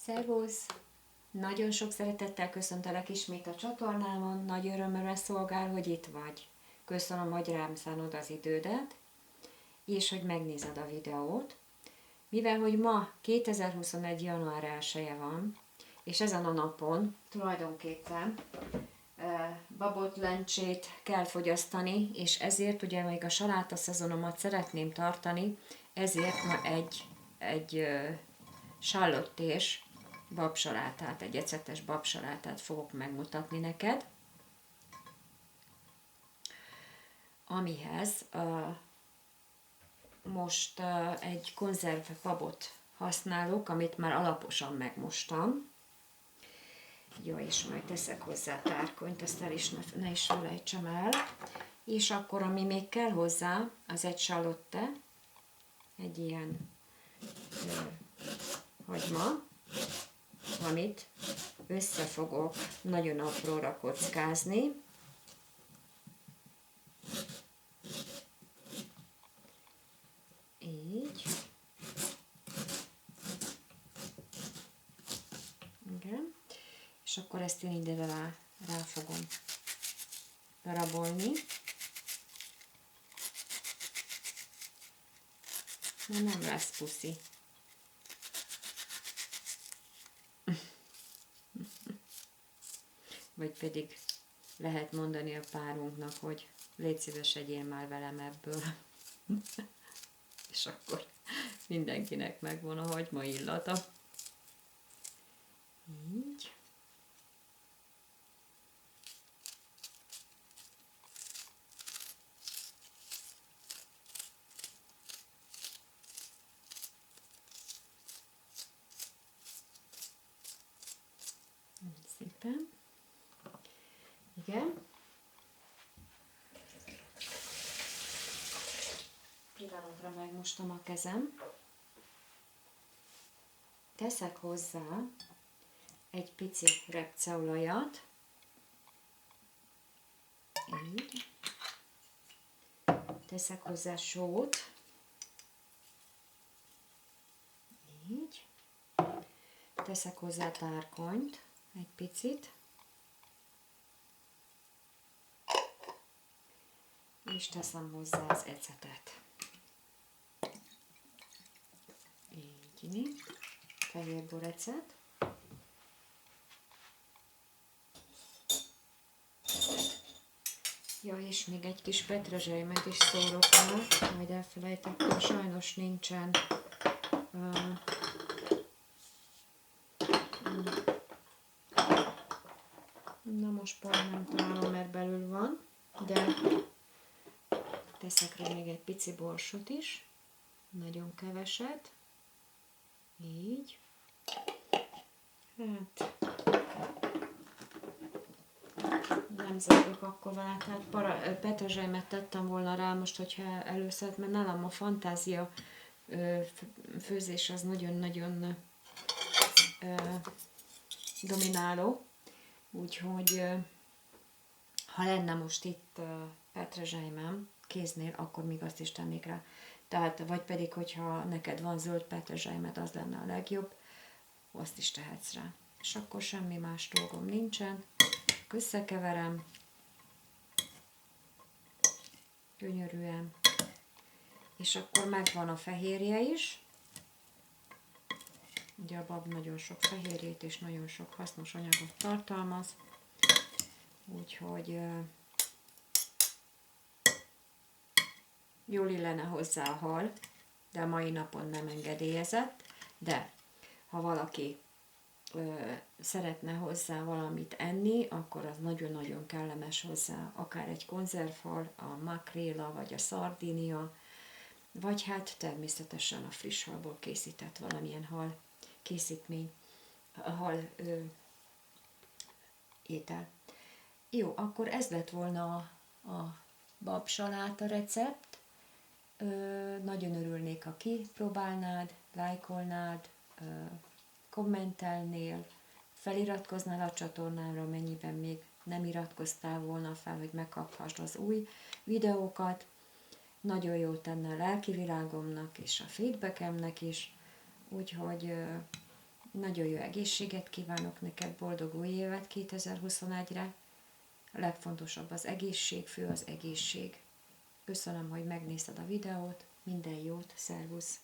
Szervusz! Nagyon sok szeretettel köszöntelek ismét a csatornámon, nagy örömömre szolgál, hogy itt vagy. Köszönöm, hogy rám szánod az idődet, és hogy megnézed a videót. Mivel, hogy ma 2021. január 1-e van, és ezen a napon tulajdonképpen babotlencsét kell fogyasztani, és ezért ugye még a saláta szezonomat szeretném tartani, ezért ma egy sallottés babsalátát, egy ecetes babsalátát fogok megmutatni neked, amihez most egy konzerv babot használok, amit már alaposan megmostam. Jó, és majd teszek hozzá tárkonyt, ezt el is ne is felejtsem el. És akkor, ami még kell hozzá, az egy salotte, egy ilyen hagyma, amit össze fogok nagyon apróra kockázni. Így. Igen. És akkor ezt én ide rá fogom darabolni. Nem lesz puszi. Vagy pedig lehet mondani a párunknak, hogy légy szíves, egyél már velem ebből. És akkor mindenkinek megvan a hagyma illata. Így. Szépen. Igen. Pillanatra megmostam a kezem. Teszek hozzá egy pici repceolajat. Így. Teszek hozzá sót. Így. Teszek hozzá tárkonyt. Egy picit. És teszem hozzá az ecetet. Így. Fehérbor ecet. Ja, és még egy kis petrezselymet is szórok el, majd elfelejtettem, sajnos nincsen na most pont nem találom, mert belül van, de teszek rá még egy pici borsot is, nagyon keveset, így, hát nem zárjuk akkor vele, tehát petrezselymet tettem volna rá most, hogyha először, mert nálam a fantázia főzés az nagyon-nagyon domináló, úgyhogy ha lenne most itt petrezselymem kéznél, akkor még azt is tennék rá. Tehát, vagy pedig, hogyha neked van zöld petrezselymed, az lenne a legjobb, azt is tehetsz rá. És akkor semmi más dolgom nincsen. Összekeverem. Gyönyörűen. És akkor megvan a fehérje is. Ugye a bab nagyon sok fehérjét és nagyon sok hasznos anyagot tartalmaz. Úgyhogy jól illene hozzá a hal, de a mai napon nem engedélyezett. De ha valaki szeretne hozzá valamit enni, akkor az nagyon-nagyon kellemes hozzá, akár egy konzervhal, a makréla vagy a szardinia, vagy hát természetesen a friss halból készített valamilyen hal készítmény, hal étel. Jó, akkor ez lett volna a babsaláta recept. Nagyon örülnék, ha kipróbálnád, lájkolnád, kommentelnél, feliratkoznál a csatornámra, mennyiben még nem iratkoztál volna fel, hogy megkaphassd az új videókat. Nagyon jó tenne a lelki világomnak és a feedbackemnek is, úgyhogy Nagyon jó egészséget kívánok neked, boldog új évet 2021-re. A legfontosabb az egészség, fő az egészség. Köszönöm, hogy megnézted a videót, minden jót, szervusz!